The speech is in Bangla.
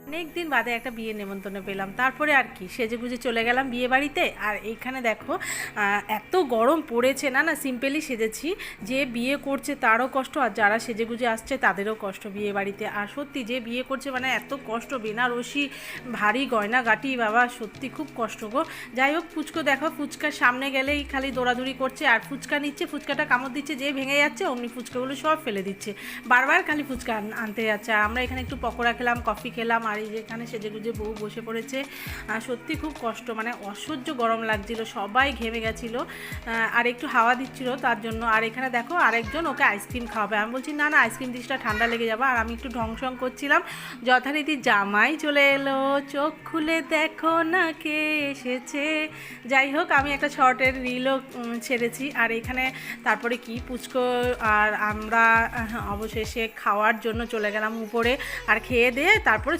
অনেক দিন বাদে একটা বিয়ে নেমন্তন্ন পেলাম, তারপরে আর কি সেজেগুজে চলে গেলাম বিয়ে বাড়িতে। আর এইখানে দেখো এত গরম পড়েছে না, না সিম্পলি সেজেছি, যে বিয়ে করছে তারও কষ্ট আর যারা সেজেগুজে আসছে তাদেরও কষ্ট বিয়ে বাড়িতে। আর সত্যি যে বিয়ে করছে মানে এত কষ্ট, বেনারসি ভারী গয়না গাটি, বাবা সত্যি খুব কষ্ট গো। যাই হোক, ফুচকো দেখো, ফুচকার সামনে গেলেই খালি দৌড়াদৌড়ি করছে আর ফুচকা নিচ্ছে, ফুচকাটা কামড় দিচ্ছে, যে ভেঙে যাচ্ছে অমনি ফুচকাগুলো সব ফেলে দিচ্ছে, বারবার খালি ফুচকা আনতে যাচ্ছে। আর আমরা এখানে একটু পকোড়া খেলাম, কফি খেলাম, আর এই যেখানে সেজেগুজে বউ বসে পড়েছে। সত্যি খুব কষ্ট, মানে অসহ্য গরম লাগছিল, সবাই ঘেমে গেছিলো। আর একটু হাওয়া দিচ্ছিলো তার জন্য। আর এখানে দেখো আরেকজন ওকে আইসক্রিম খাওয়াবে, আমি বলছি না না আইসক্রিম ডিশটা ঠান্ডা লেগে যাবে। আর আমি একটু ঢং শং করছিলাম, যথারীতি জামাই চলে এলো, চোখ খুলে দেখো না কে এসেছে। যাই হোক, আমি একটা শর্টের রিলও ছেড়েছি। আর এখানে তারপরে কি পুচকো আর আমরা অবশেষে খাওয়ার জন্য চলে গেলাম উপরে, আর খেয়ে দিয়ে তারপরে